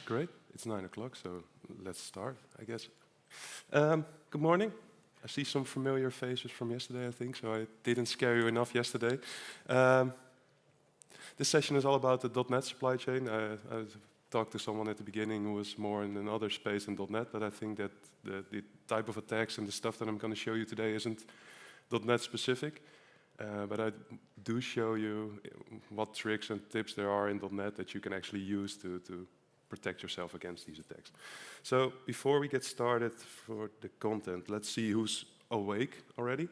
Great. It's 9 o'clock, so let's start, I guess. Good morning. I see some familiar faces from yesterday, I think, so I didn't scare you enough yesterday. This session is all about the .NET supply chain. I talked to someone at the beginning who was more in another space than .NET, but I think that the type of attacks and the stuff that I'm going to show you today isn't .NET specific. But I do show you what tricks and tips there are in .NET that you can actually use to protect yourself against these attacks. So before we get started for the content, let's see who's awake already.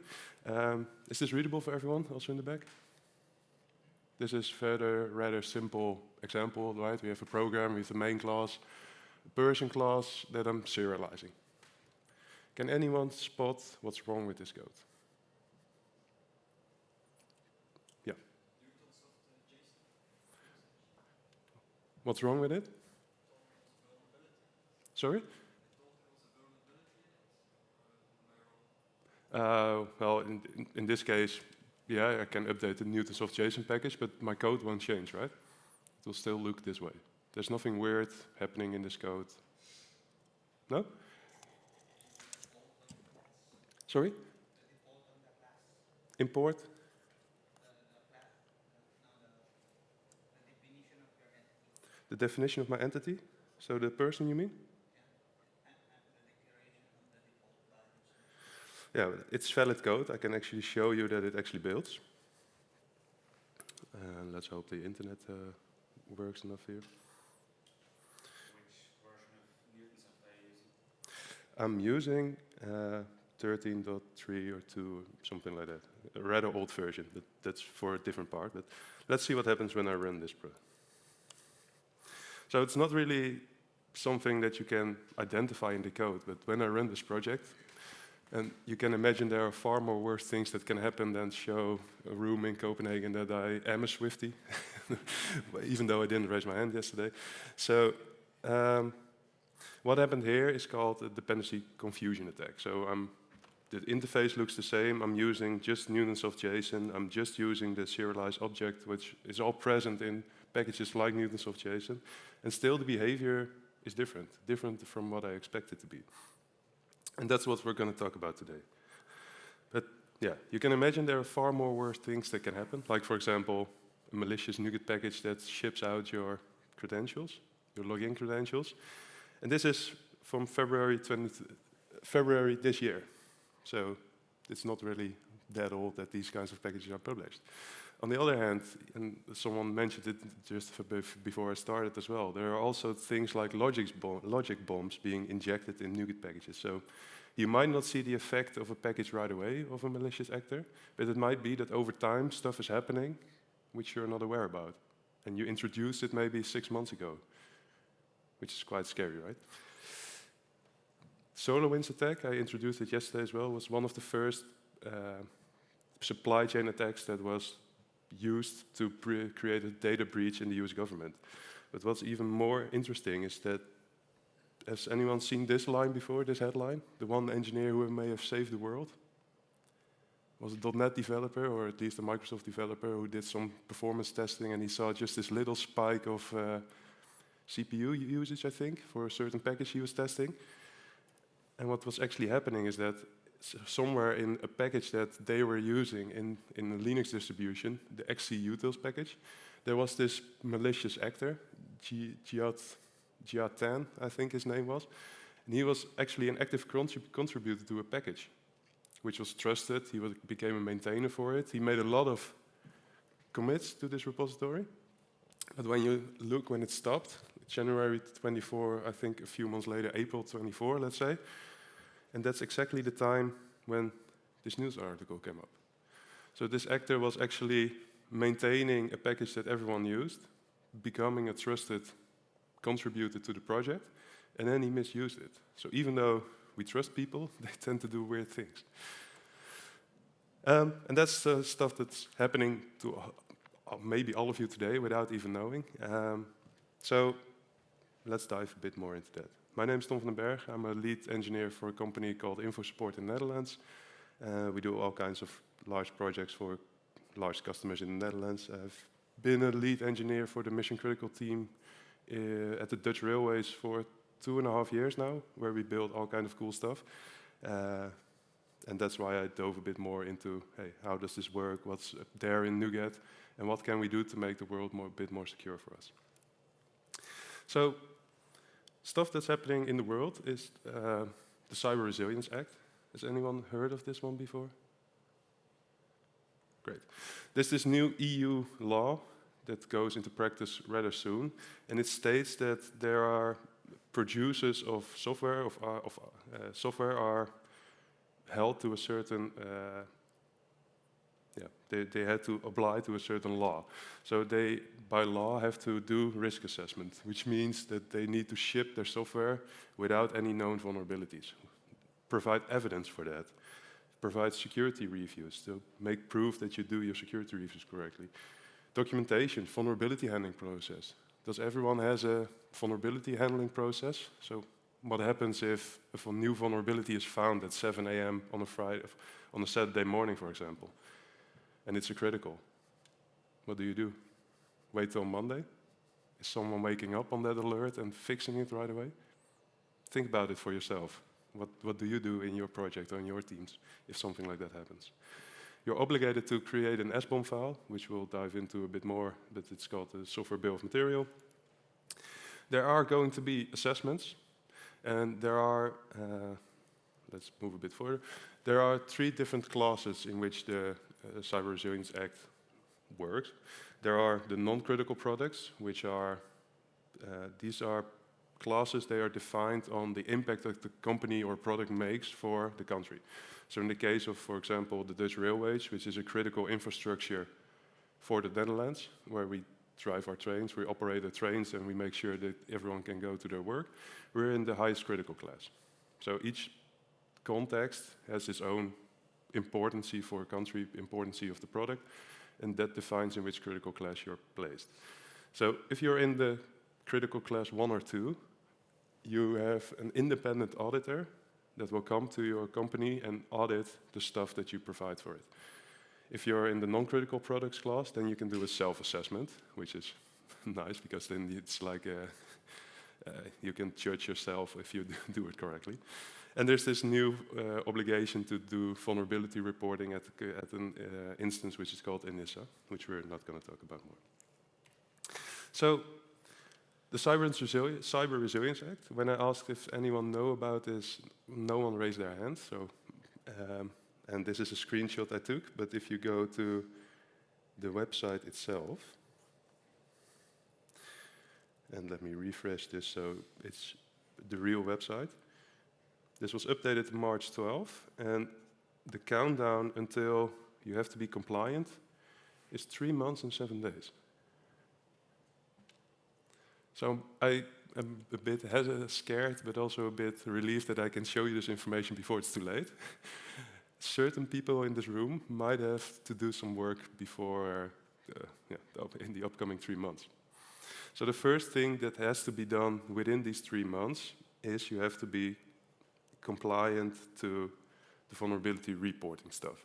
Is this readable for everyone, also in the back? This is rather simple example, right? We have a program with a main class, a Persian class that I'm serializing. Can anyone spot what's wrong with this code? Yeah. What's wrong with it? Sorry? Well, in this case, yeah, I can update the Newtonsoft JSON package, but my code won't change, right? It will still look this way. There's nothing weird happening in this code. No? Sorry? Import? The definition of my entity? So the person, you mean? Yeah, it's valid code. I can actually show you that it actually builds. Let's hope the internet works enough here. Which version of Newtonsoft are you using? I'm using 13.3 or 2, something like that. A rather old version, but that's for a different part. But let's see what happens when I run this pro. So it's not really something that you can identify in the code, but when I run this project, and you can imagine there are far more worse things that can happen than show a room in Copenhagen that I am a Swiftie, even though I didn't raise my hand yesterday. So what happened here is called a dependency confusion attack. So the interface looks the same. I'm using just Newtonsoft JSON. I'm just using the serialized object, which is all present in packages like Newtonsoft JSON. And still the behavior is different from what I expect it to be. And that's what we're going to talk about today. But yeah, you can imagine there are far more worse things that can happen. Like, for example, a malicious NuGet package that ships out your credentials, your login credentials. And this is from February this year. So it's not really that old that these kinds of packages are published. On the other hand, and someone mentioned it just before I started as well, there are also things like logic bombs being injected in NuGet packages. So you might not see the effect of a package right away of a malicious actor, but it might be that over time stuff is happening which you're not aware about. And you introduced it maybe 6 months ago, which is quite scary, right? SolarWinds attack, I introduced it yesterday as well, was one of the first supply chain attacks that was used to create a data breach in the US government. But what's even more interesting is that, has anyone seen this line before, this headline? The one engineer who may have saved the world? Was a .NET developer, or at least a Microsoft developer, who did some performance testing and he saw just this little spike of CPU usage, I think, for a certain package he was testing. And what was actually happening is that somewhere in a package that they were using in a Linux distribution, the XCutils package, there was this malicious actor, Jiatan, I think his name was. And he was actually an active contributor to a package, which was trusted. He became a maintainer for it. He made a lot of commits to this repository. But when you look when it stopped, January 24, I think a few months later, April 24, let's say, and that's exactly the time when this news article came up. So this actor was actually maintaining a package that everyone used, becoming a trusted contributor to the project, and then he misused it. So even though we trust people, they tend to do weird things. And that's stuff that's happening to maybe all of you today without even knowing. So let's dive a bit more into that. My name is Tom van den Berg. I'm a lead engineer for a company called InfoSupport in the Netherlands. We do all kinds of large projects for large customers in the Netherlands. I've been a lead engineer for the mission critical team at the Dutch railways for 2.5 years now, where we build all kind of cool stuff. And that's why I dove a bit more into, hey, how does this work? What's there in NuGet? And what can we do to make the world a bit more secure for us? So, stuff that's happening in the world is the Cyber Resilience Act. Has anyone heard of this one before? Great. There's this new EU law that goes into practice rather soon, and it states that there are producers of software software are held to a certain they had to apply to a certain law. So they, by law, have to do risk assessment, which means that they need to ship their software without any known vulnerabilities. Provide evidence for that. Provide security reviews to make proof that you do your security reviews correctly. Documentation, vulnerability handling process. Does everyone has a vulnerability handling process? So what happens if a new vulnerability is found at 7 a.m. on a Saturday morning, for example? And it's a critical. What do? Wait till Monday? Is someone waking up on that alert and fixing it right away? Think about it for yourself. What do you do in your project or in your teams if something like that happens? You're obligated to create an SBOM file, which we'll dive into a bit more, but it's called the software bill of material. There are going to be assessments, and there are, let's move a bit further. There are 3 different classes in which the Cyber Resilience Act works. There are the non-critical products, which are, these are classes, they are defined on the impact that the company or product makes for the country. So in the case of, for example, the Dutch railways, which is a critical infrastructure for the Netherlands, where we drive our trains, we operate the trains, and we make sure that everyone can go to their work, we're in the highest critical class. So each context has its own importance for a country, importance of the product, and that defines in which critical class you're placed. So if you're in the critical class 1 or 2, you have an independent auditor that will come to your company and audit the stuff that you provide for it. If you're in the non-critical products class, then you can do a self-assessment, which is nice because then it's like you can judge yourself if you do it correctly. And there's this new obligation to do vulnerability reporting at an instance which is called NDC, which we're not going to talk about more. So, the Cyber Resilience Act, when I asked if anyone know about this, no one raised their hand. So, and this is a screenshot I took, but if you go to the website itself, and let me refresh this so it's the real website. This was updated March 12, and the countdown until you have to be compliant is 3 months and 7 days. So I am a bit scared, but also a bit relieved that I can show you this information before it's too late. Certain people in this room might have to do some work before, in the upcoming 3 months. So the first thing that has to be done within these 3 months is you have to be compliant to the vulnerability reporting stuff.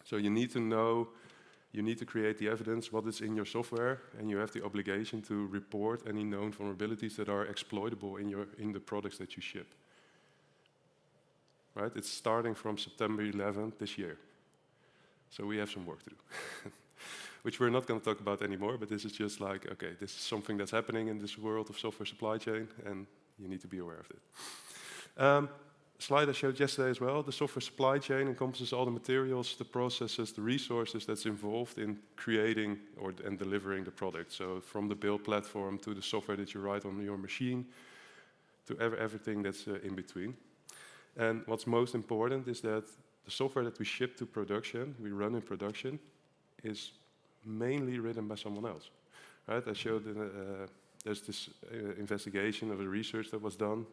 So you need to know, you need to create the evidence, what is in your software, and you have the obligation to report any known vulnerabilities that are exploitable in the products that you ship. Right? It's starting from September 11th this year. So we have some work to do. Which we're not going to talk about anymore, but this is just like, okay, this is something that's happening in this world of software supply chain, and you need to be aware of it. Slide I showed yesterday as well, the software supply chain encompasses all the materials, the processes, the resources that's involved in creating and delivering the product. So from the build platform to the software that you write on your machine, to everything that's in between. And what's most important is that the software that we ship to production, we run in production, is mainly written by someone else. Right? I showed there's this investigation of a research that was done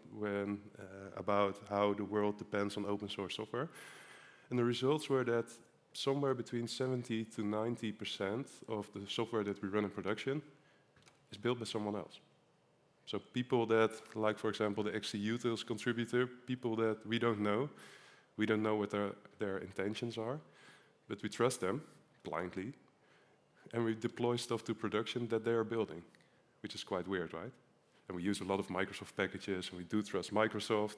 about how the world depends on open source software. And the results were that somewhere between 70 to 90% of the software that we run in production is built by someone else. So people that, like for example, the XCUtils contributor, people that we don't know what their intentions are, but we trust them blindly, and we deploy stuff to production that they are building. which is quite weird, right? And we use a lot of Microsoft packages, and we do trust Microsoft.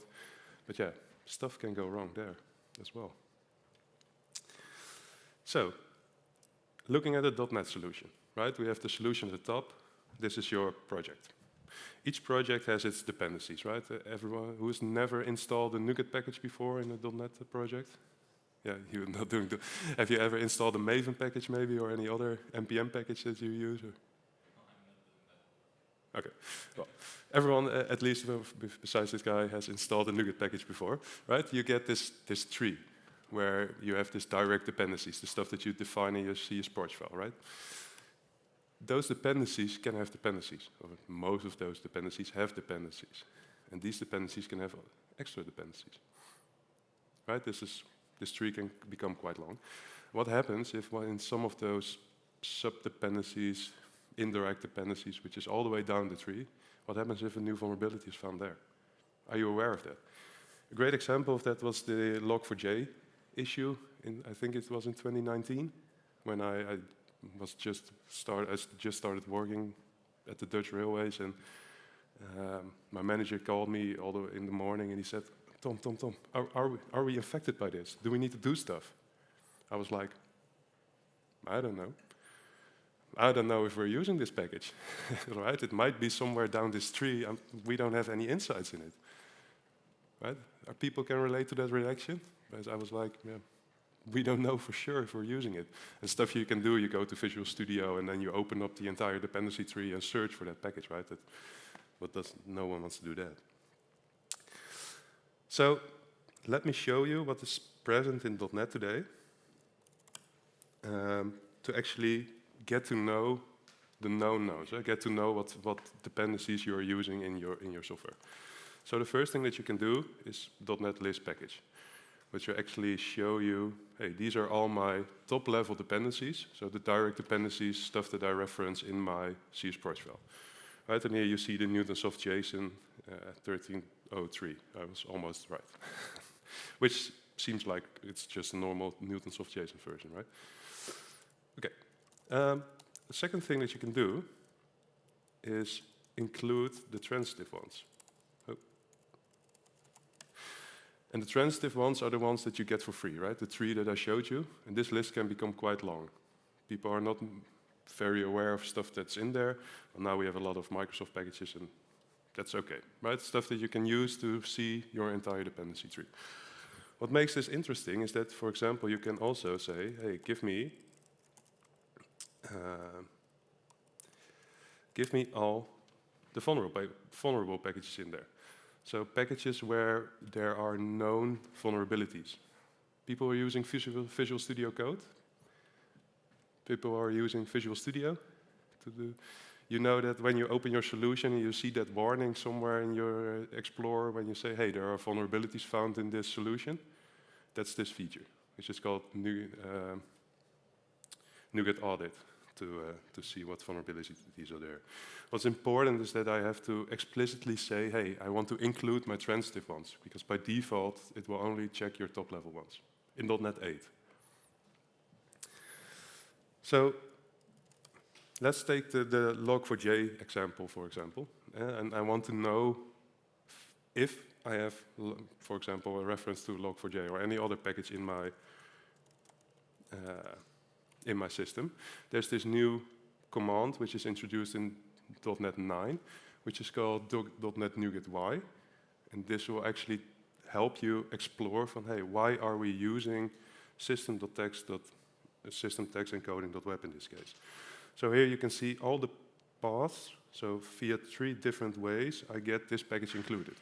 But yeah, stuff can go wrong there as well. So, looking at a .NET solution, right? We have the solution at the top. This is your project. Each project has its dependencies, right? Everyone who has never installed a NuGet package before in a .NET project? Yeah, you're not doing the... Have you ever installed a Maven package maybe, or any other NPM package that you use? Or? Okay, well, everyone, at least besides this guy, has installed a NuGet package before, right? You get this tree, where you have this direct dependencies, the stuff that you define in your CSproj file, right? Those dependencies can have dependencies, or most of those dependencies have dependencies. And these dependencies can have extra dependencies, right? This tree can become quite long. What happens if in some of those sub-dependencies, indirect dependencies, which is all the way down the tree, what happens if a new vulnerability is found there? Are you aware of that? A great example of that was the Log4j issue, I think it was in 2019, when I just started working at the Dutch Railways, and my manager called me in the morning, and he said, Tom, are we infected by this? Do we need to do stuff? I was like, I don't know. I don't know if we're using this package, right? It might be somewhere down this tree. We don't have any insights in it, right? People can relate to that reaction? But I was like, yeah, we don't know for sure if we're using it. And stuff you can do, you go to Visual Studio, and then you open up the entire dependency tree and search for that package, right? No one wants to do that. So let me show you what is present in .NET today to actually get to know the known knowns, get to know what dependencies you are using in your software. So the first thing that you can do is .NET list package, which will actually show you, hey, these are all my top-level dependencies, so the direct dependencies, stuff that I reference in my CSproj file. Right, and here you see the Newtonsoft JSON 1303. I was almost right. Which seems like it's just a normal Newtonsoft JSON version, right? Okay. The second thing that you can do is include the transitive ones. Oh. And the transitive ones are the ones that you get for free, right? The three that I showed you. And this list can become quite long. People are not very aware of stuff that's in there. Well, now we have a lot of Microsoft packages, and that's okay, right? Stuff that you can use to see your entire dependency tree. What makes this interesting is that, for example, you can also say, hey, give me all the vulnerable packages in there. So packages where there are known vulnerabilities. People are using Visual Studio Code. People are using Visual Studio to do. You know that when you open your solution and you see that warning somewhere in your Explorer when you say, hey, there are vulnerabilities found in this solution, that's this feature, which is called NuGet Audit to see what vulnerabilities are there. What's important is that I have to explicitly say, hey, I want to include my transitive ones, because by default, it will only check your top-level ones in .NET 8. So let's take the Log4j example, for example. And I want to know if I have, for example, a reference to Log4j or any other package in my system. There's this new command which is introduced in .NET 9, which is called .NET NuGet Y. And this will actually help you explore from, hey, why are we using system.text encoding.web in this case. So here you can see all the paths. So via 3 different ways, I get this package included.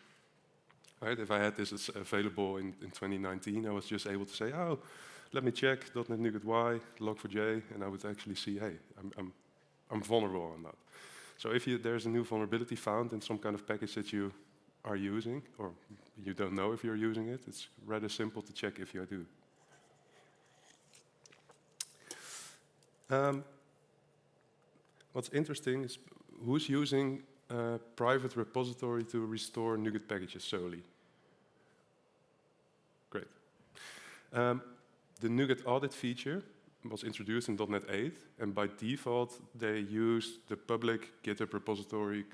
Right? If I had this available in 2019, I was just able to say, oh, let me check .NET NuGet Y, Log4j, and I would actually see, hey, I'm vulnerable on that. So if there's a new vulnerability found in some kind of package that you are using, or you don't know if you're using it, it's rather simple to check if you do. What's interesting is who's using a private repository to restore NuGet packages solely? Great. The NuGet audit feature was introduced in .NET 8, and by default they used the public GitHub repository,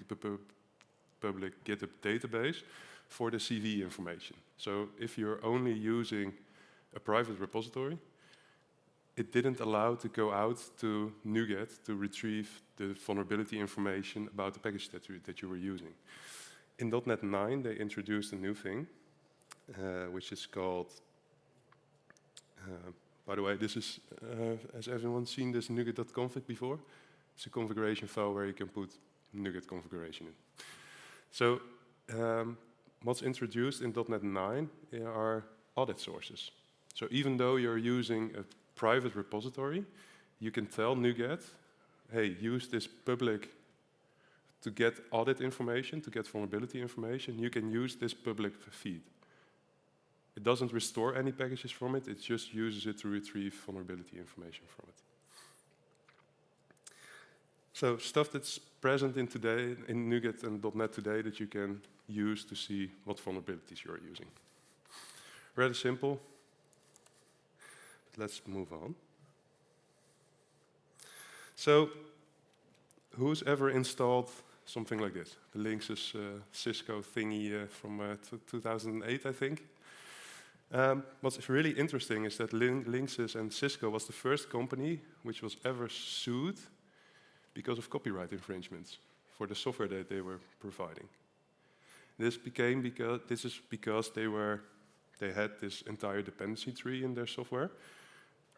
public GitHub database for the CV information. So if you're only using a private repository, it didn't allow to go out to NuGet to retrieve the vulnerability information about the package that you were using. In .NET 9, they introduced a new thing, which is called, by the way, this is, has everyone seen this NuGet.config before? It's a configuration file where you can put NuGet configuration in. So what's introduced in .NET 9 are audit sources. So even though you're using a private repository, you can tell NuGet, hey, use this public to get audit information, to get vulnerability information. You can use this public feed. It doesn't restore any packages from it, it just uses it to retrieve vulnerability information from it. So stuff that's present in NuGet and .NET today that you can use to see what vulnerabilities you're using. Rather simple, but let's move on. So, who's ever installed something like this? The Linksys Cisco thingy from 2008, I think. What's really interesting is that Linksys and Cisco was the first company which was ever sued because of copyright infringements for the software that they were providing. This is because they had this entire dependency tree in their software,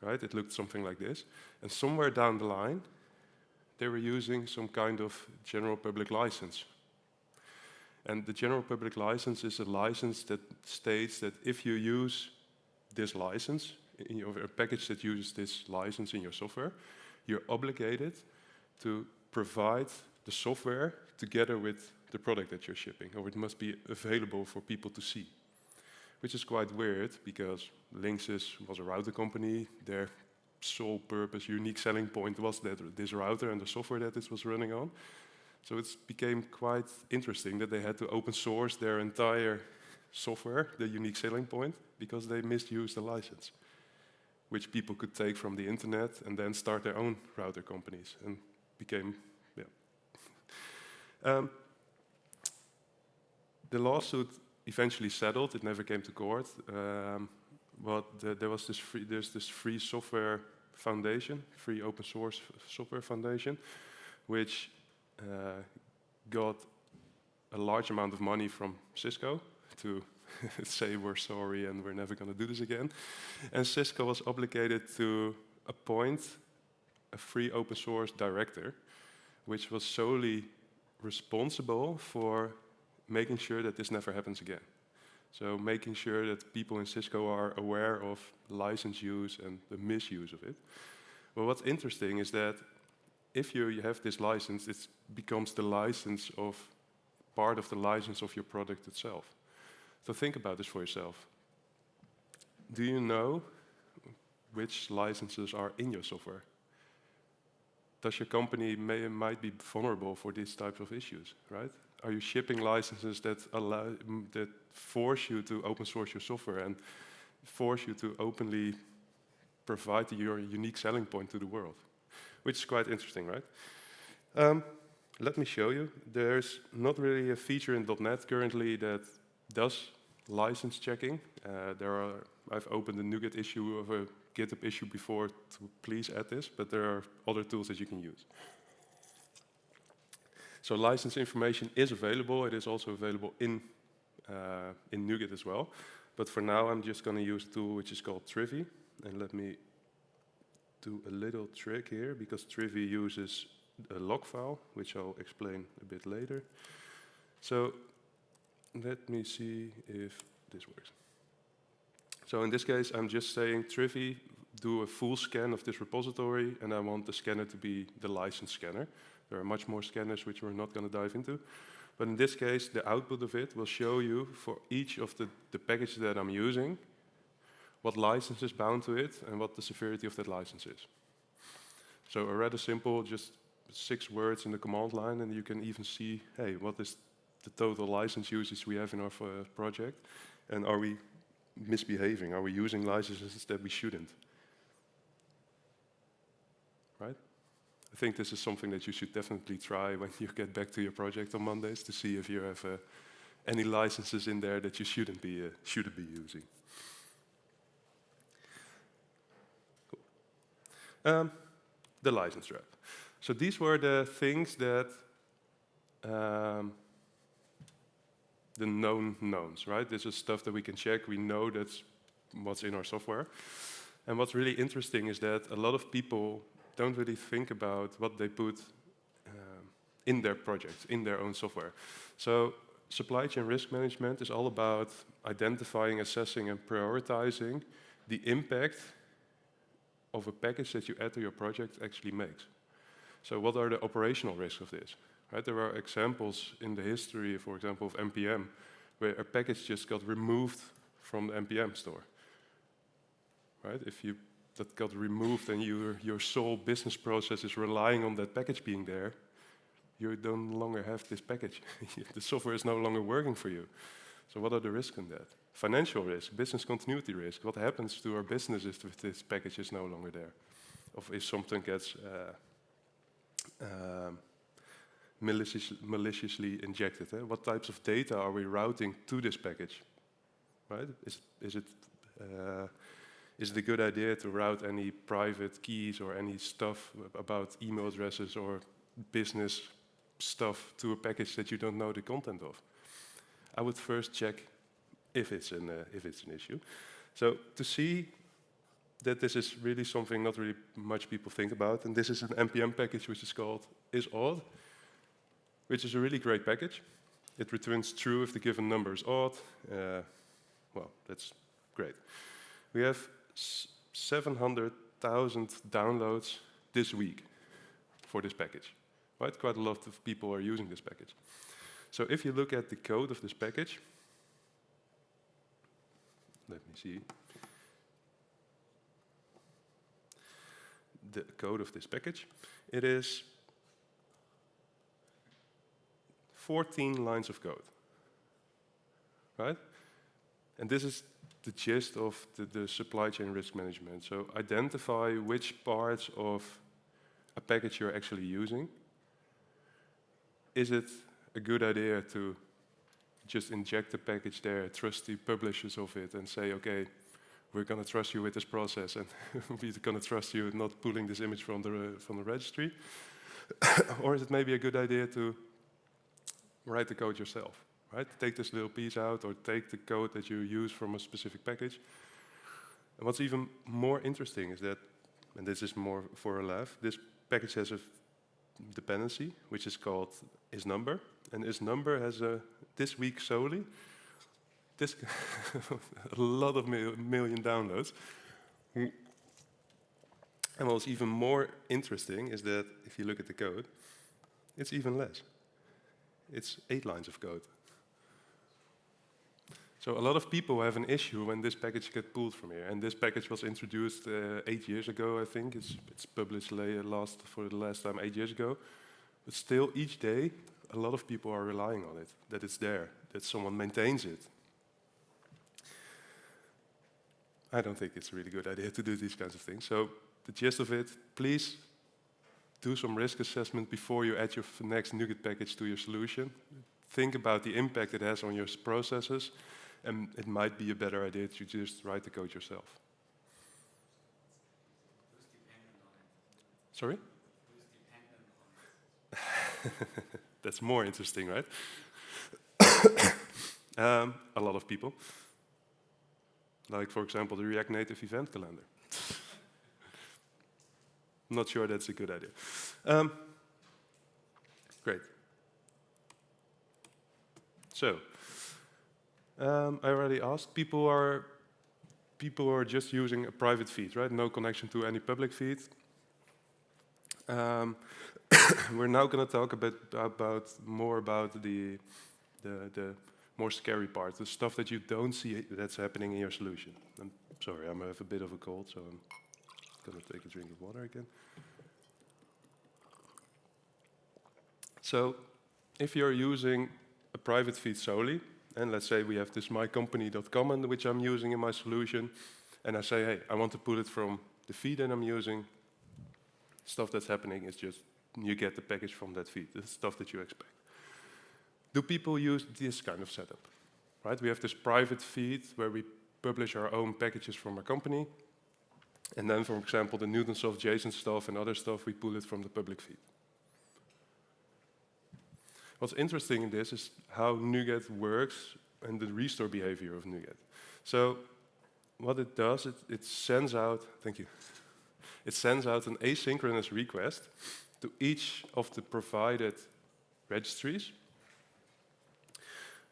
right? It looked something like this, and somewhere down the line, they were using some kind of general public license. And the general public license is a license that states that if you use this license, a package that uses this license in your software, you're obligated to provide the software together with the product that you're shipping, or it must be available for people to see. Which is quite weird, because Linksys was a router company. Their sole purpose, unique selling point was that this router and the software that this was running on. So it became quite interesting that they had to open source their entire software, the unique selling point, because they misused the license, which people could take from the internet and then start their own router companies, and became, yeah. The lawsuit eventually settled. It never came to court. But there's this free software foundation, free open source software foundation, which got a large amount of money from Cisco to say we're sorry and we're never going to do this again. And Cisco was obligated to appoint a free open source director, which was solely responsible for making sure that this never happens again. So making sure that people in Cisco are aware of license use and the misuse of it. Well, what's interesting is that if you have this license, it becomes the license of part of the license of your product itself. So think about this for yourself. Do you know which licenses are in your software? Does your company might be vulnerable for these types of issues, right? Are you shipping licenses that force you to open source your software and force you to openly provide your unique selling point to the world? Which is quite interesting, right? Let me show you. There's not really a feature in .NET currently that does license checking. I've opened a NuGet issue of a GitHub issue before to please add this, but there are other tools that you can use. So license information is available. It is also available in NuGet as well. But for now, I'm just going to use a tool which is called Trivy. And let me do a little trick here, because Trivy uses a log file, which I'll explain a bit later. So let me see if this works. So in this case, I'm just saying, Trivy, do a full scan of this repository, and I want the scanner to be the license scanner. There are much more scanners which we're not going to dive into. But in this case, the output of it will show you for each of the packages that I'm using, what license is bound to it and what the severity of that license is. So a rather simple, just 6 words in the command line, and you can even see, hey, what is the total license usage we have in our project, and are we misbehaving? Are we using licenses that we shouldn't? right? I think this is something that you should definitely try when you get back to your project on Mondays to see if you have any licenses in there that you shouldn't be using. Cool. The license wrap. So these were the things that the known knowns, right? This is stuff that we can check. We know that's what's in our software. And what's really interesting is that a lot of people don't really think about what they put in their projects, in their own software. So supply chain risk management is all about identifying, assessing, and prioritizing the impact of a package that you add to your project actually makes. So what are the operational risks of this? Right? There are examples in the history, for example, of NPM, where a package just got removed from the NPM store. Right? If that got removed and your sole business process is relying on that package being there, you no longer have this package. The software is no longer working for you. So what are the risks in that? Financial risk, business continuity risk. What happens to our business if this package is no longer there? Or if something gets maliciously injected. What types of data are we routing to this package? Right? Is it a good idea to route any private keys or any stuff about email addresses or business stuff to a package that you don't know the content of? I would first check if it's an issue. So to see that this is really something not really much people think about, and this is an NPM package which is called isOdd, which is a really great package. It returns true if the given number is odd. Well, that's great. We have 700,000 downloads this week for this package. Right? Quite a lot of people are using this package. So if you look at the code of this package, let me see. The code of this package, it is 14 lines of code, right? And this is the gist of the supply chain risk management. So identify which parts of a package you're actually using. Is it a good idea to just inject the package there, trust the publishers of it, and say, okay, we're going to trust you with this process, and we're going to trust you not pulling this image from the registry? Or is it maybe a good idea to write the code yourself, right? Take this little piece out, or take the code that you use from a specific package. And what's even more interesting is that, and this is more for a laugh, this package has a dependency, which is called isNumber, and isNumber has this week solely, a lot of million downloads. And what's even more interesting is that if you look at the code, it's even less. It's 8 lines of code. So a lot of people have an issue when this package gets pulled from here. And this package was introduced 8 years ago, I think. It's published for the last time 8 years ago. But still, each day, a lot of people are relying on it, that it's there, that someone maintains it. I don't think it's a really good idea to do these kinds of things. So the gist of it, please do some risk assessment before you add your next NuGet package to your solution. Think about the impact it has on your processes, and it might be a better idea to just write the code yourself. Who's dependent on it? Sorry? Who's dependent on it? That's more interesting, right? A lot of people. Like, for example, the React Native event calendar. I'm not sure that's a good idea. Great. So, I already asked, people are just using a private feed, right? No connection to any public feed. We're now going to talk a bit more about the more scary part, the stuff that you don't see that's happening in your solution. I'm sorry, I have a bit of a cold, so I'm going to take a drink of water again. So, if you're using a private feed solely, and let's say we have this mycompany.com which I'm using in my solution, and I say, hey, I want to pull it from the feed that I'm using, Stuff that's happening is just you get the package from that feed, the stuff that you expect. Do people use this kind of setup? Right? We have this private feed where we publish our own packages from our company. And then, for example, the Newtonsoft JSON stuff and other stuff, we pull it from the public feed. What's interesting in this is how NuGet works and the restore behavior of NuGet. So what it does, it sends out, thank you, it sends out an asynchronous request to each of the provided registries.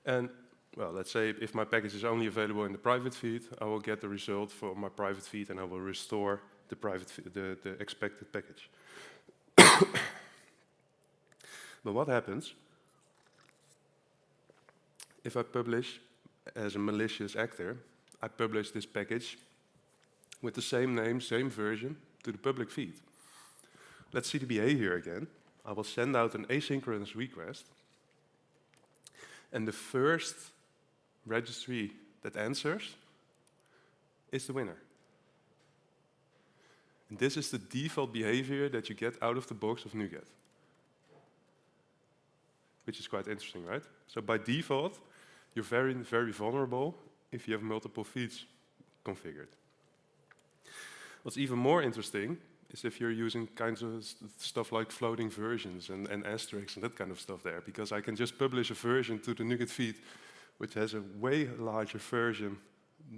And, well, let's say if my package is only available in the private feed, I will get the result from my private feed and I will restore the private feed, the expected package. But what happens if I publish as a malicious actor, I publish this package with the same name, same version to the public feed? Let's see the behavior again. I will send out an asynchronous request, and the first registry that answers is the winner. And this is the default behavior that you get out of the box of NuGet, which is quite interesting, right? So by default, you're very, very vulnerable if you have multiple feeds configured. What's even more interesting is if you're using kinds of stuff like floating versions and asterisks and that kind of stuff there, because I can just publish a version to the NuGet feed which has a way larger version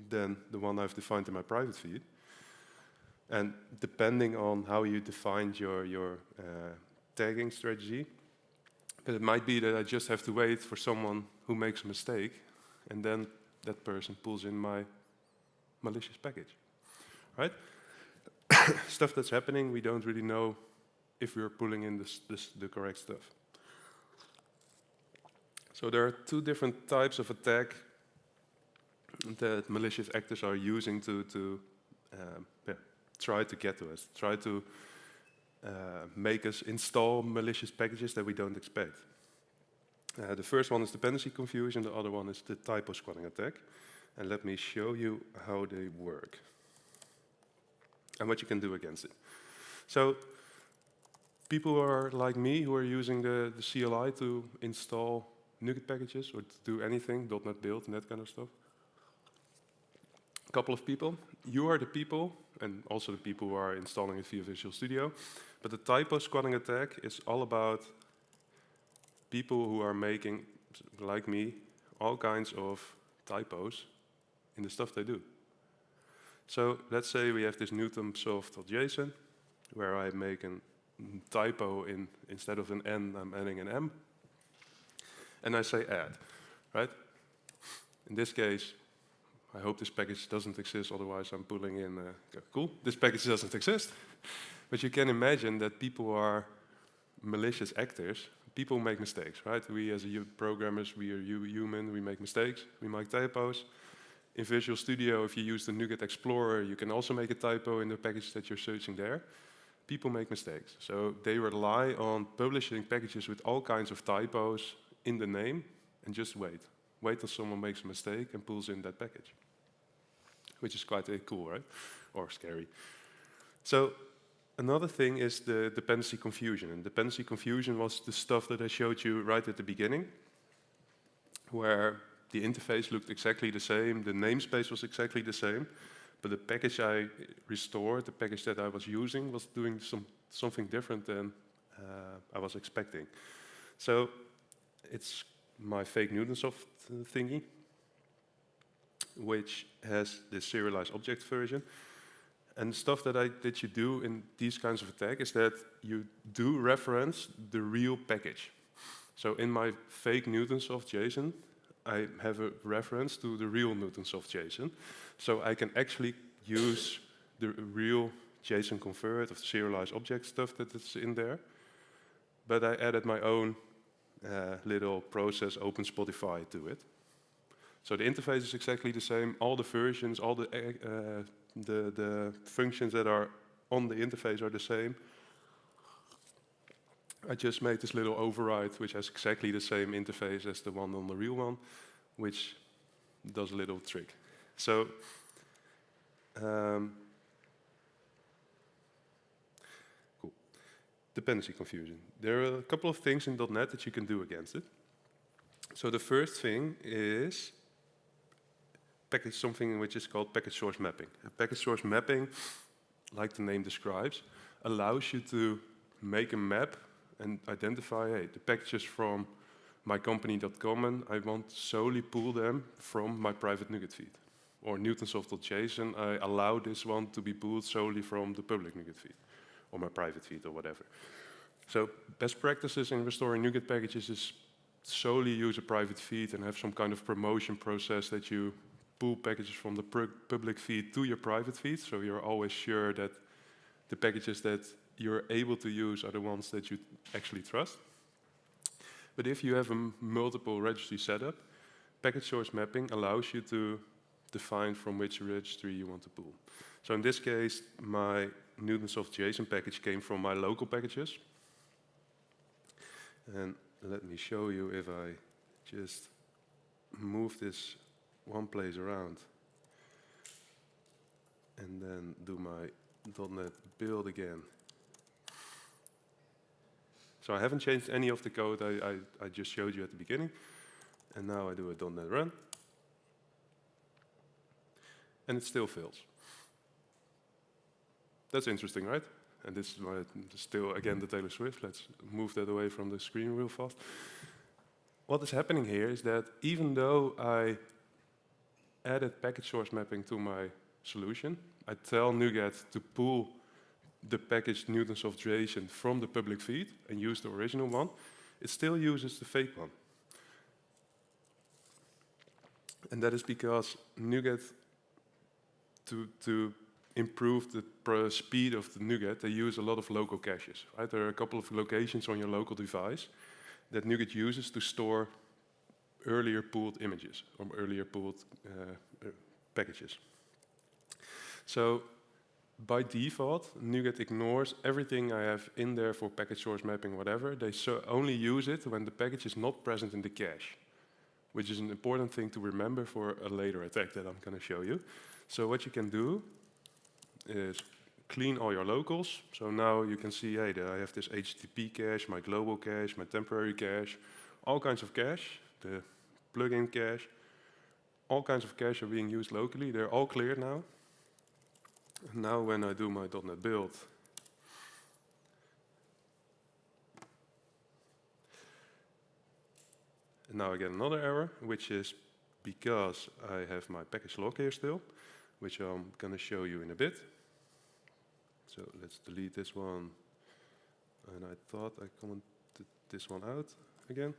than the one I've defined in my private feed. And depending on how you defined your tagging strategy, but it might be that I just have to wait for someone who makes a mistake, and then that person pulls in my malicious package, right? Stuff that's happening, we don't really know if we're pulling in the correct stuff. So there are two different types of attack that malicious actors are using to try to get to us, try to make us install malicious packages that we don't expect. The first one is dependency confusion, the other one is the typo squatting attack. And let me show you how they work and what you can do against it. So people who are like me, who are using the CLI to install NuGet packages or to do anything, .NET Build and that kind of stuff. A couple of people. You are the people, and also the people who are installing it via Visual Studio. But the typo squatting attack is all about people who are making, like me, all kinds of typos in the stuff they do. So let's say we have this Newtonsoft.json, where I make a typo instead of an N, I'm adding an M. And I say add, right? In this case, I hope this package doesn't exist, otherwise I'm pulling in, cool, this package doesn't exist. But you can imagine that people are malicious actors. People make mistakes, right? We as programmers, we are human, we make mistakes, we make typos. In Visual Studio, if you use the NuGet Explorer, you can also make a typo in the package that you're searching there. People make mistakes. So they rely on publishing packages with all kinds of typos in the name and just wait. Wait till someone makes a mistake and pulls in that package, which is quite cool, right? Or scary. So another thing is the dependency confusion. And dependency confusion was the stuff that I showed you right at the beginning, where the interface looked exactly the same, the namespace was exactly the same, but the package I restored, the package that I was using, was doing something different than I was expecting. So it's my fake Newtonsoft thingy, which has this serialized object version. And the stuff that you do in these kinds of attack is that you do reference the real package. So in my fake Newtonsoft JSON, I have a reference to the real Newtonsoft JSON. So I can actually use the real JSON convert of the serialized object stuff that is in there. But I added my own little process, Open Spotify, to it. So the interface is exactly the same. All the versions, all the functions that are on the interface are the same. I just made this little override, which has exactly the same interface as the one on the real one, which does a little trick. So cool. dependency confusion. There are a couple of things in .NET that you can do against it. So the first thing is package something which is called package source mapping. A package source mapping, like the name describes, allows you to make a map and identify, hey, the packages from my company.common, I want to solely pull them from my private NuGet feed. Or Newtonsoft.json, I allow this one to be pulled solely from the public NuGet feed, or my private feed, or whatever. So best practices in restoring NuGet packages is solely use a private feed and have some kind of promotion process that you pull packages from the public feed to your private feed, so you're always sure that the packages that you're able to use are the ones that you actually trust. But if you have a multiple registry setup, package source mapping allows you to define from which registry you want to pull. So in this case, my Newtonsoft.json package came from my local packages. And let me show you if I just move this one place around and then do my .NET build again. So I haven't changed any of the code I just showed you at the beginning. And now I do a .NET run. And it still fails. That's interesting, right? And this is still, again, the Taylor Swift. Let's move that away from the screen real fast. What is happening here is that even though I added package source mapping to my solution, I tell NuGet to pull the package Newtonsoft.json from the public feed and use the original one, it still uses the fake one. And that is because NuGet, to improve the speed of the NuGet, they use a lot of local caches. Right? There are a couple of locations on your local device that NuGet uses to store earlier pulled images or earlier pulled packages. So by default, NuGet ignores everything I have in there for package source mapping, whatever. They only use it when the package is not present in the cache, which is an important thing to remember for a later attack that I'm going to show you. So what you can do is clean all your locals. So now you can see, hey, I have this HTTP cache, my global cache, my temporary cache, all kinds of cache, the plugin cache, all kinds of cache are being used locally. They're all cleared now. And now when I do my .NET build, and now I get another error, which is because I have my package log here still, which I'm going to show you in a bit. So let's delete this one. And I thought I commented this one out again.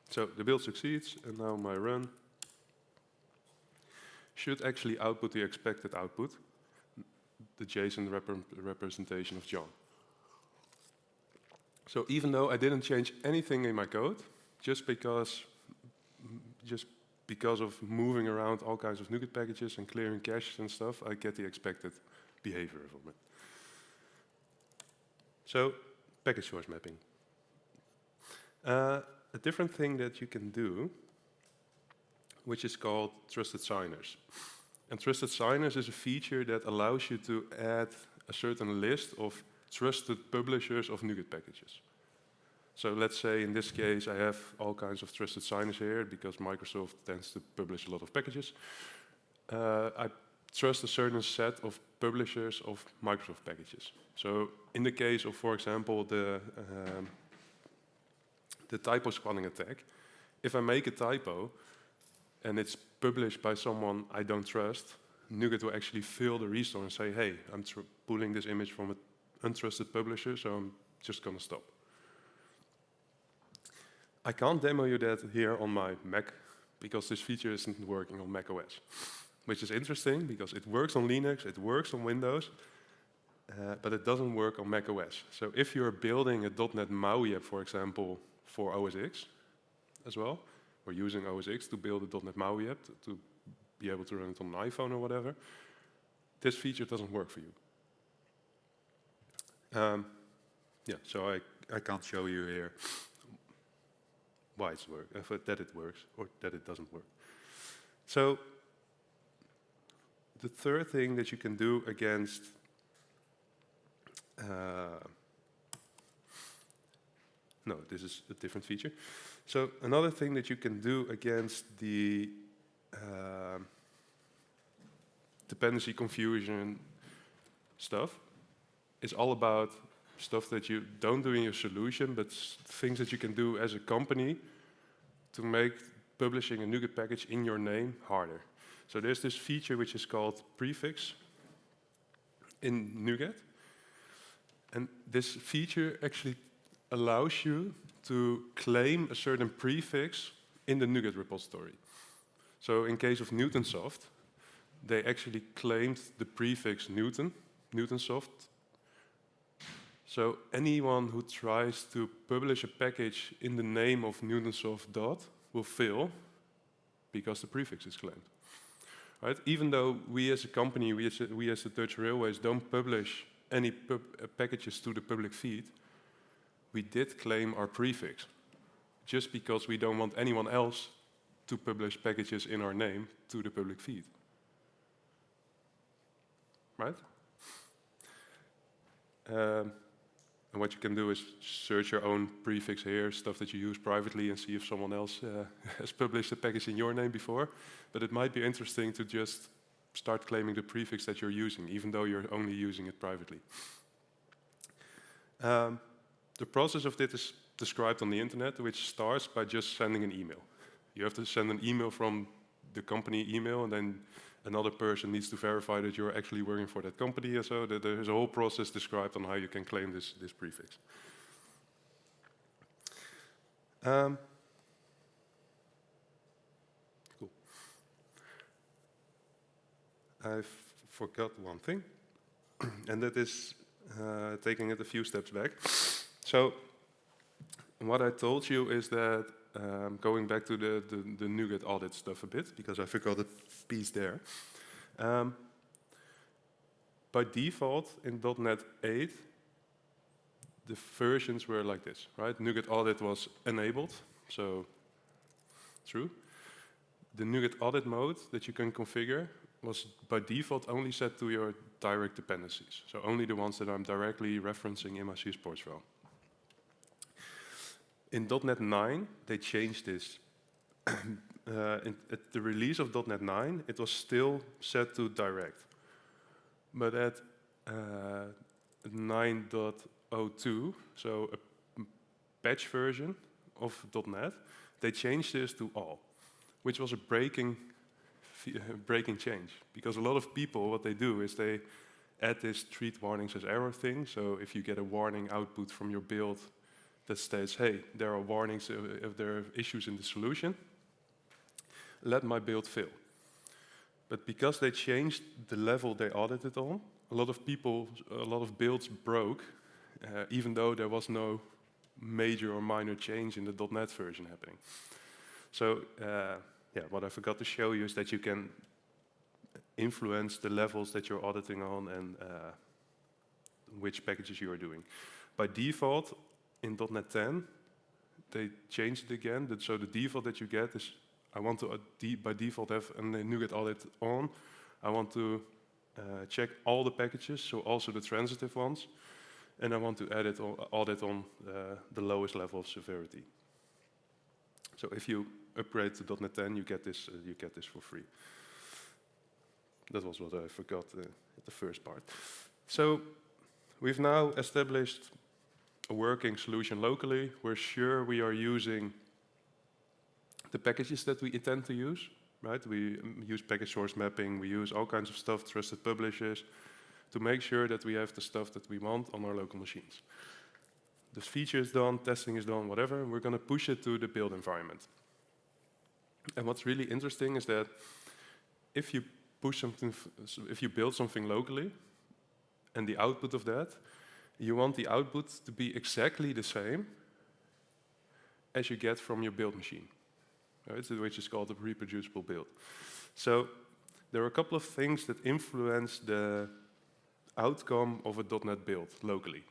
So the build succeeds, and now my run should actually output the expected output, the JSON representation of John. So even though I didn't change anything in my code, just because of moving around all kinds of NuGet packages and clearing caches and stuff, I get the expected behavior from it. So package source mapping. A different thing that you can do, which is called trusted signers. And trusted signers is a feature that allows you to add a certain list of trusted publishers of NuGet packages. So let's say in this case I have all kinds of trusted signers here because Microsoft tends to publish a lot of packages. I trust a certain set of publishers of Microsoft packages. So in the case of, for example, the typo squatting attack, if I make a typo and it's published by someone I don't trust, NuGet will actually fill the restore and say, hey, I'm pulling this image from an untrusted publisher, so I'm just going to stop. I can't demo you that here on my Mac because this feature isn't working on Mac OS, which is interesting because it works on Linux, it works on Windows, but it doesn't work on Mac OS. So if you're building a .NET MAUI app, for example, for OS X as well, or using OS X to build a .NET MAUI app to be able to run it on an iPhone or whatever, this feature doesn't work for you. Yeah, so I can't show you here why it's that it works or that it doesn't work. So the third thing that you can do against No, this is a different feature. So another thing that you can do against the dependency confusion stuff is all about stuff that you don't do in your solution, but things that you can do as a company to make publishing a NuGet package in your name harder. So there's this feature which is called prefix in NuGet. And this feature actually allows you to claim a certain prefix in the NuGet repository. So in case of Newtonsoft, they actually claimed the prefix Newtonsoft. So anyone who tries to publish a package in the name of Newtonsoft dot will fail because the prefix is claimed. Right? Even though we as a company, we as the Dutch Railways don't publish any packages to the public feed, we did claim our prefix, just because we don't want anyone else to publish packages in our name to the public feed. Right? And what you can do is search your own prefix here, stuff that you use privately, and see if someone else has published a package in your name before. But it might be interesting to just start claiming the prefix that you're using, even though you're only using it privately. The process of this is described on the internet, which starts by just sending an email. You have to send an email from the company email, and then another person needs to verify that you're actually working for that company, and so there's a whole process described on how you can claim this prefix. Cool. I forgot one thing, and that is taking it a few steps back. So what I told you is that going back to the NuGet audit stuff a bit, because I forgot a piece there. By default, in .NET 8, the versions were like this, right? NuGet audit was enabled, so true. The NuGet audit mode that you can configure was by default only set to your direct dependencies, so only the ones that I'm directly referencing in my CSports file. In .NET 9, they changed this. At the release of .NET 9, it was still set to direct. But at 9.02, so a patch version of .NET, they changed this to all, which was a breaking change. Because a lot of people, what they do is they add this treat warnings as error thing. So if you get a warning output from your build that states, hey, there are warnings if there are issues in the solution, let my build fail. But because they changed the level they audited on, a lot of builds broke, even though there was no major or minor change in the .NET version happening. So yeah, what I forgot to show you is that you can influence the levels that you're auditing on and which packages you are doing. By default, in .NET 10, they changed it again. So the default that you get is, I want to by default have a NuGet audit on. I want to check all the packages, so also the transitive ones, and I want to audit on the lowest level of severity. So if you upgrade to .NET 10, you get this for free. That was what I forgot at the first part. So we've now established a working solution locally. We're sure we are using the packages that we intend to use, right? We use package source mapping, we use all kinds of stuff, trusted publishers, to make sure that we have the stuff that we want on our local machines. This feature is done, testing is done, whatever, we're gonna push it to the build environment. And what's really interesting is that if you build something locally, and the output of that, you want the output to be exactly the same as you get from your build machine, right? Which is called a reproducible build. So there are a couple of things that influence the outcome of a .NET build locally,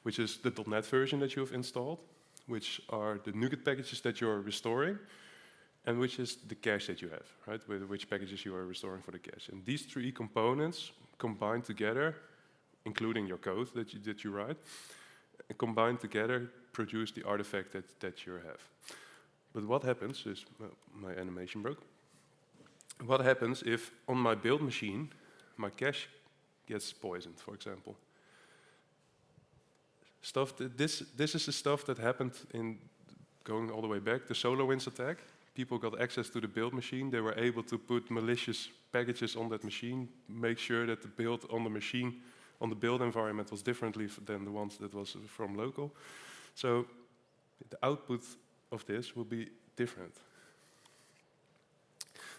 which is the .NET version that you have installed, which are the NuGet packages that you're restoring, and which is the cache that you have, right? With which packages you are restoring for the cache. And these three components combined together including your code that you write, and combined together produce the artifact that you have. But what happens is, well, my animation broke. What happens if on my build machine, my cache gets poisoned, for example? This is the stuff that happened in going all the way back, the SolarWinds attack. People got access to the build machine. They were able to put malicious packages on that machine, make sure that the build on the machine, on the build environment was differently than the ones that was from local. So the output of this will be different.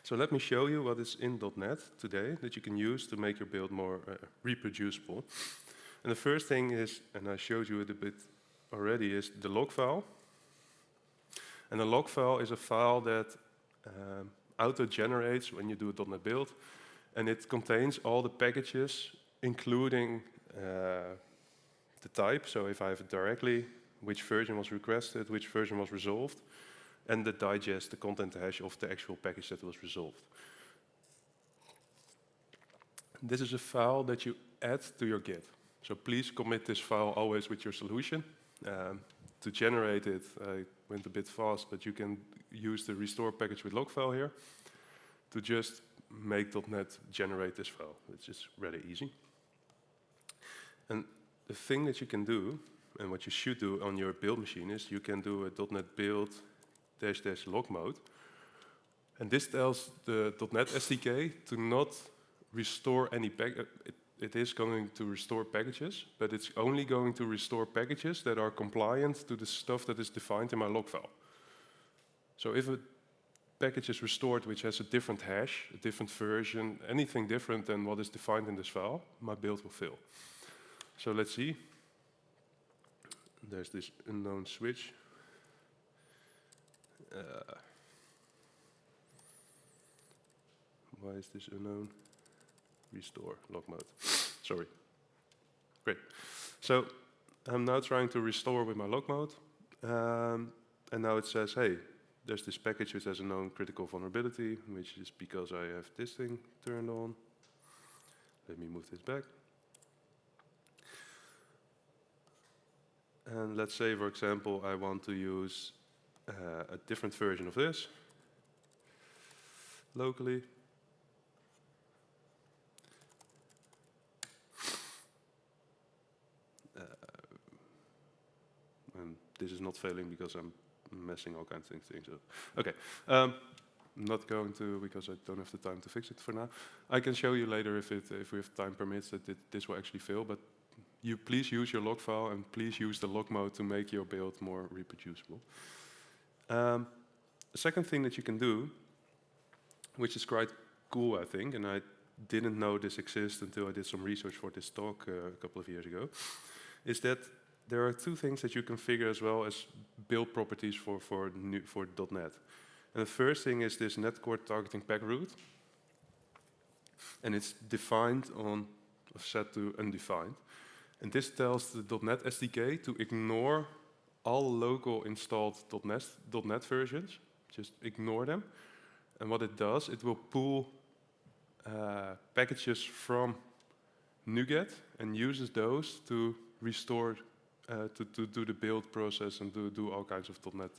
So let me show you what is in .NET today that you can use to make your build more reproducible. And the first thing is, and I showed you it a bit already, is the log file. And a log file is a file that auto-generates when you do a .NET build, and it contains all the packages, including the type. So if I have it directly, which version was requested, which version was resolved, and the digest, the content hash of the actual package that was resolved. This is a file that you add to your Git. So please commit this file always with your solution. To generate it, I went a bit fast, but you can use the restore package with log file here to just make .NET generate this file. It's just really easy. And the thing that you can do, and what you should do on your build machine, is you can do a .NET build -- log mode. And this tells the .NET SDK to not restore any package. It is going to restore packages, but it's only going to restore packages that are compliant to the stuff that is defined in my log file. So if a package is restored which has a different hash, a different version, anything different than what is defined in this file, my build will fail. So let's see. There's this unknown switch. Why is this unknown? Restore log mode. Sorry. Great. So I'm now trying to restore with my log mode. And now it says, hey, there's this package which has a known critical vulnerability, which is because I have this thing turned on. Let me move this back. And let's say, for example, I want to use a different version of this locally. And this is not failing because I'm messing all kinds of things up. Okay, I'm not going to, because I don't have the time to fix it for now. I can show you later if we have time permits that this will actually fail, but you please use your log file and please use the log mode to make your build more reproducible. The second thing that you can do, which is quite cool, I think, and I didn't know this exists until I did some research for this talk a couple of years ago, is that there are two things that you configure as well as build properties for .NET. And the first thing is this netcore targeting pack route, and it's defined on set to undefined. And this tells the .NET SDK to ignore all local installed .NET versions, just ignore them. And what it does, it will pull packages from NuGet and uses those to restore, to do the build process and do all kinds of .NET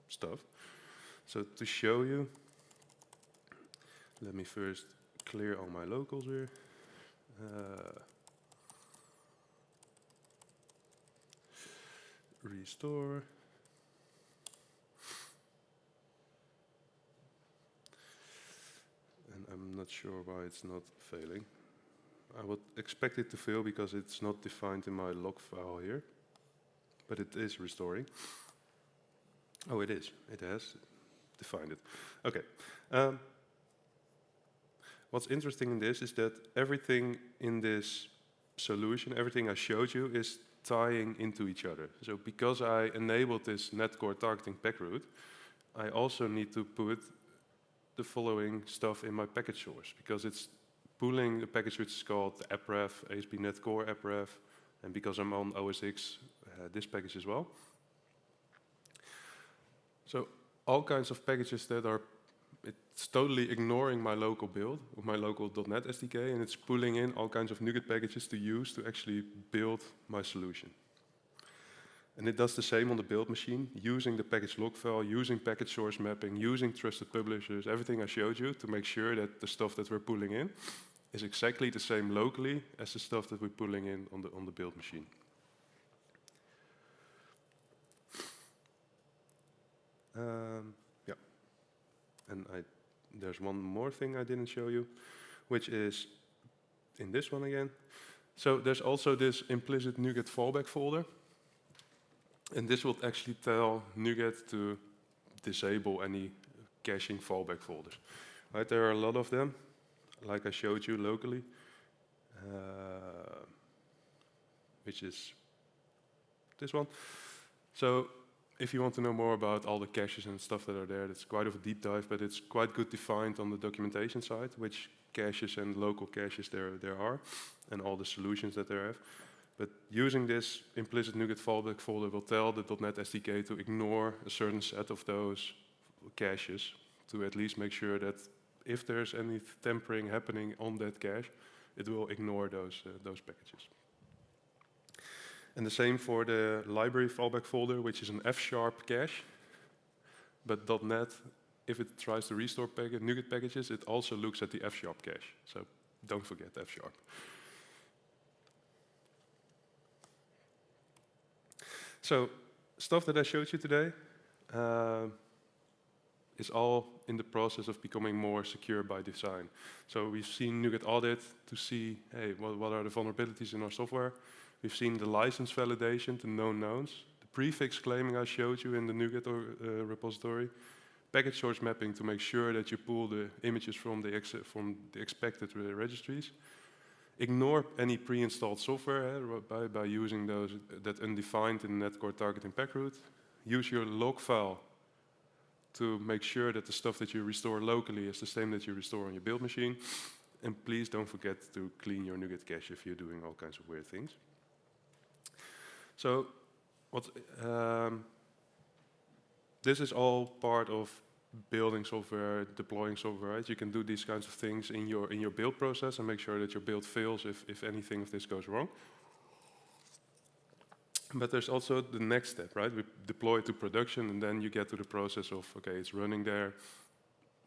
stuff. So to show you, let me first clear all my locals here. Restore. And I'm not sure why it's not failing. I would expect it to fail because it's not defined in my log file here, but it is restoring. Oh, it is. It has defined it. Okay. What's interesting in this is that everything in this solution, everything I showed you, is tying into each other. So because I enabled this netcore targeting pack route, I also need to put the following stuff in my package source, because it's pulling the package which is called the appref, ASP netcore appref, and because I'm on OS X, this package as well. So all kinds of packages that are it's totally ignoring my local build of my local .NET SDK, and it's pulling in all kinds of NuGet packages to use to actually build my solution. And it does the same on the build machine, using the package log file, using package source mapping, using trusted publishers, everything I showed you to make sure that the stuff that we're pulling in is exactly the same locally as the stuff that we're pulling in on the build machine. Yeah, and there's one more thing I didn't show you, which is in this one again. So there's also this implicit NuGet fallback folder. And this will actually tell NuGet to disable any caching fallback folders. Right, there are a lot of them, like I showed you locally, which is this one. So if you want to know more about all the caches and stuff that are there, it's quite of a deep dive, but it's quite good defined on the documentation side, which caches and local caches there are, and all the solutions that they have. But using this implicit NuGet fallback folder will tell the .NET SDK to ignore a certain set of those caches to at least make sure that if there's any tampering happening on that cache, it will ignore those packages. And the same for the library fallback folder, which is an F# cache. But .NET, if it tries to restore NuGet packages, it also looks at the F# cache. So don't forget F#. So stuff that I showed you today is all in the process of becoming more secure by design. So we've seen NuGet audit to see, hey, what are the vulnerabilities in our software? We've seen the license validation to known knowns, the prefix claiming I showed you in the NuGet repository, package source mapping to make sure that you pull the images from the expected registries. Ignore any pre-installed software by using that undefined in netcore targeting pack route. Use your log file to make sure that the stuff that you restore locally is the same that you restore on your build machine. And please don't forget to clean your NuGet cache if you're doing all kinds of weird things. So this is all part of building software, deploying software, right? You can do these kinds of things in your build process and make sure that your build fails if anything of this goes wrong. But there's also the next step, right? We deploy it to production, and then you get to the process of, okay, it's running there.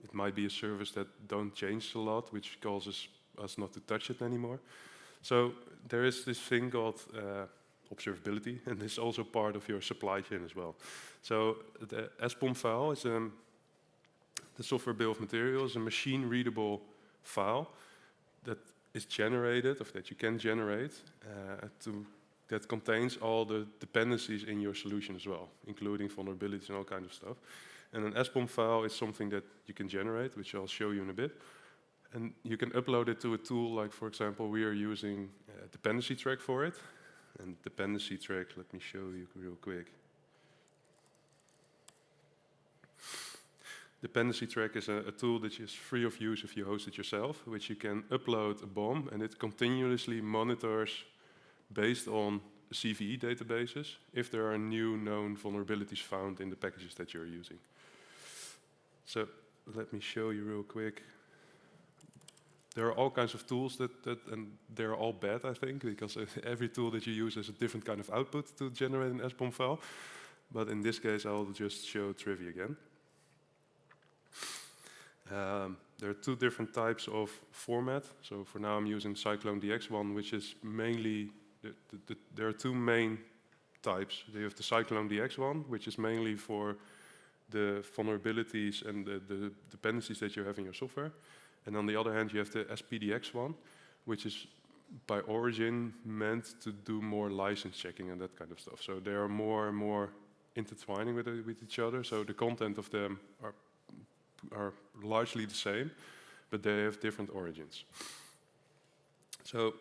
It might be a service that don't change a lot, which causes us not to touch it anymore. So there is this thing called observability, and this is also part of your supply chain as well. So the SPOM file is the software bill of materials, a machine-readable file that is generated, or that you can generate, that contains all the dependencies in your solution as well, including vulnerabilities and all kinds of stuff. And an SPOM file is something that you can generate, which I'll show you in a bit. And you can upload it to a tool, like for example, we are using dependency track for it. And dependency track, let me show you real quick. Dependency track is a tool that is free of use if you host it yourself, which you can upload a BOM, and it continuously monitors based on CVE databases if there are new known vulnerabilities found in the packages that you're using. So let me show you real quick. There are all kinds of tools and they're all bad, I think, because every tool that you use has a different kind of output to generate an SPOM file. But in this case, I'll just show Trivy again. There are two different types of format. So for now, I'm using Cyclone DX1, which is mainly, there are two main types. You have the Cyclone DX1, which is mainly for the vulnerabilities and the dependencies that you have in your software. And on the other hand, you have the SPDX1, which is by origin meant to do more license checking and that kind of stuff. So they are more and more intertwining with each other. So the content of them are largely the same, but they have different origins. So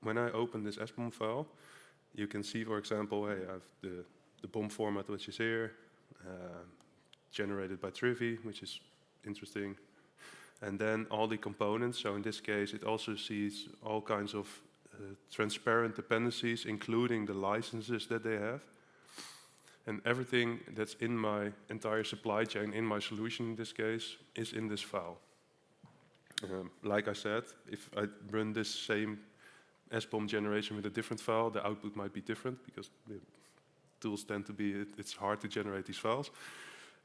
when I open this SBOM file, you can see, for example, hey, I have the BOM format, which is here, generated by Trivy, which is interesting. And then all the components. So in this case, it also sees all kinds of transparent dependencies, including the licenses that they have. And everything that's in my entire supply chain, in my solution in this case, is in this file. Like I said, if I run this same SBOM generation with a different file, the output might be different because the tools tend to be, it's hard to generate these files.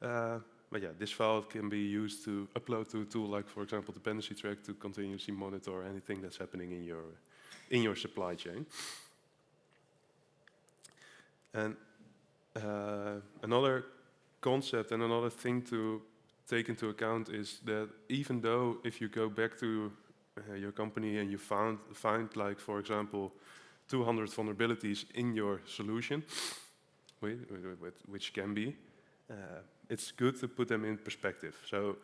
But yeah, this file can be used to upload to a tool like, for example, dependency track to continuously monitor anything that's happening in your supply chain. And another concept and another thing to take into account is that even though if you go back to your company and you find like, for example, 200 vulnerabilities in your solution, which can be, it's good to put them in perspective. So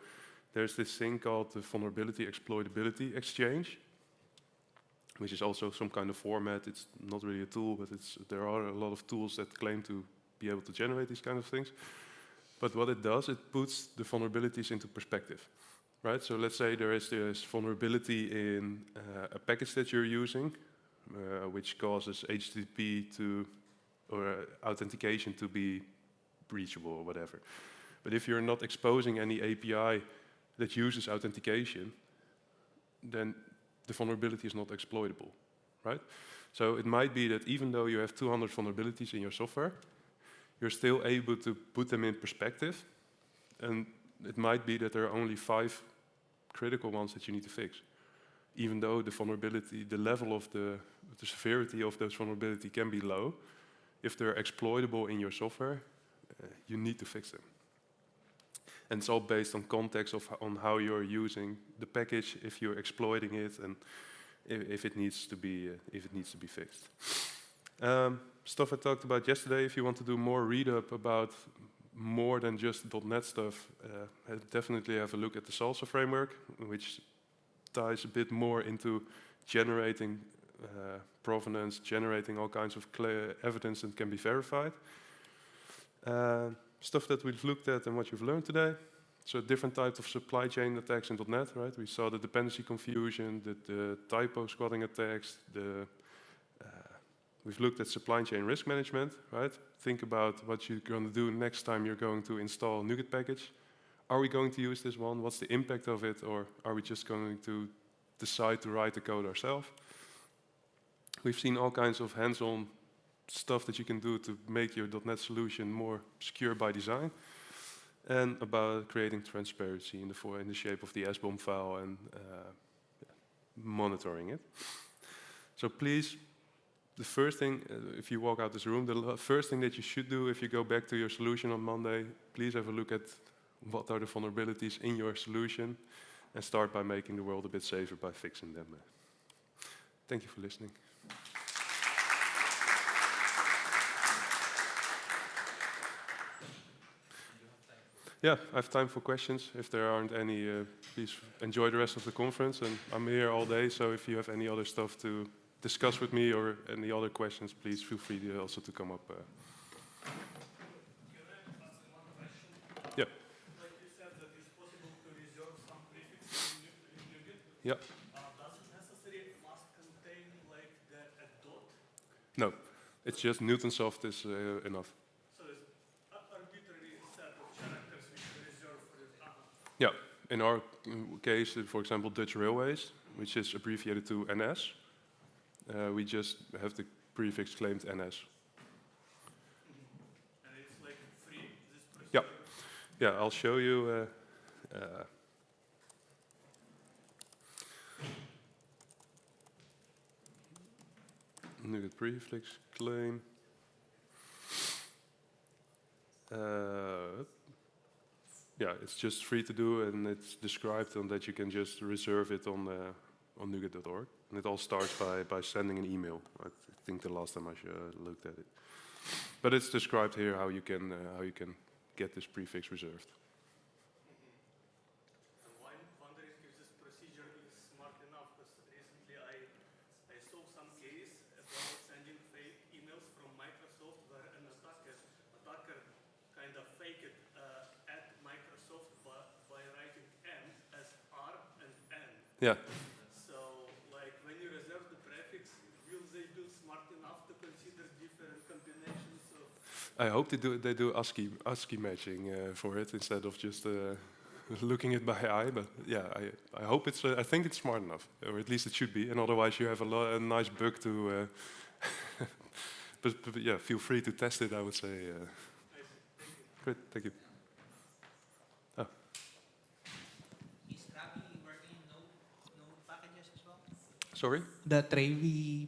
there's this thing called the vulnerability exploitability exchange, which is also some kind of format. It's not really a tool, but there are a lot of tools that claim to be able to generate these kind of things. But what it does, it puts the vulnerabilities into perspective, right? So let's say there is this vulnerability in a package that you're using, which causes HTTP or authentication to be breachable or whatever. But if you're not exposing any API that uses authentication, then the vulnerability is not exploitable, right? So it might be that even though you have 200 vulnerabilities in your software, you're still able to put them in perspective, and it might be that there are only 5 critical ones that you need to fix. Even though the vulnerability, the level of the severity of those vulnerability can be low, if they're exploitable in your software, you need to fix them. And it's all based on context on how you're using the package, if you're exploiting it, and if it needs to be fixed. Stuff I talked about yesterday. If you want to do more read up about more than just .NET stuff, definitely have a look at the Salsa framework, which ties a bit more into generating provenance, generating all kinds of evidence that can be verified. Stuff that we've looked at and what you've learned today. So different types of supply chain attacks in .NET, right? We saw the dependency confusion, the typo squatting attacks, we've looked at supply chain risk management, right? Think about what you're going to do next time you're going to install a NuGet package. Are we going to use this one? What's the impact of it? Or are we just going to decide to write the code ourselves? We've seen all kinds of hands-on stuff that you can do to make your .NET solution more secure by design, and about creating transparency in the shape of the SBOM file and monitoring it. So please, the first thing, if you walk out this room, the first thing that you should do if you go back to your solution on Monday, please have a look at what are the vulnerabilities in your solution and start by making the world a bit safer by fixing them. Thank you for listening. Yeah, I have time for questions. If there aren't any, please enjoy the rest of the conference. And I'm here all day, so if you have any other stuff to discuss with me or any other questions, please feel free to also to come up. Can I ask one question? Yeah. Like you said that it's possible to reserve some prefix in NuGet. Yeah. Does it necessarily must contain like a dot? No, it's just Newtonsoft is enough. So it's an arbitrary set of characters which you reserve for it. Yeah. In our case, for example, Dutch Railways, which is abbreviated to NS. We just have the prefix claimed NS. And it's like free, this procedure? Yeah. Yeah, I'll show you. NuGet prefix claim. Yeah, it's just free to do, and it's described on that you can just reserve it on NuGet.org. And it all starts by sending an email. I think the last time I looked at it. But it's described here how you can get this prefix reserved. I'm wondering if this procedure is smart enough, because recently I saw some case about sending fake emails from Microsoft where an attacker kind of faked it at Microsoft by writing M as R and N. Yeah. I hope they do ASCII matching for it instead of just looking it by eye. But yeah, I hope it's. I think it's smart enough, or at least it should be. And otherwise, you have a nice bug to. But yeah, feel free to test it. I would say. Great, thank you. Oh. Is Trivy working in node packages as well? Sorry. The Trivy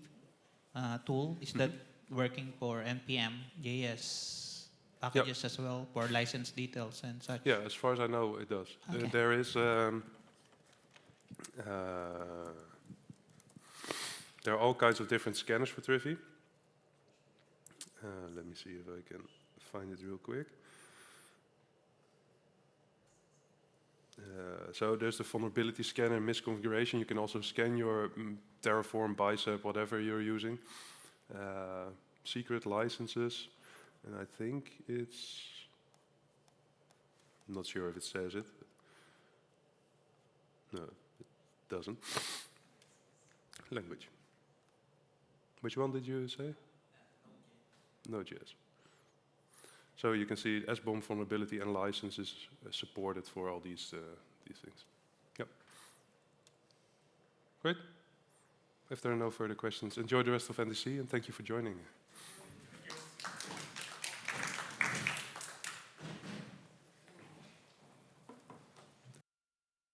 tool, is that working for NPM JS packages as well for license details and such? Yeah, as far as I know, it does. Okay. There is. There are all kinds of different scanners for Trivy. Let me see if I can find it real quick. So there's the vulnerability scanner misconfiguration. You can also scan your Terraform, Bicep, whatever you're using. Secret licenses, and I think it's. I'm not sure if it says it. No, it doesn't. Language. Which one did you say? Node.js. So you can see SBOM vulnerability and license is supported for all these things. Yep. Great. If there are no further questions, enjoy the rest of NDC and thank you for joining.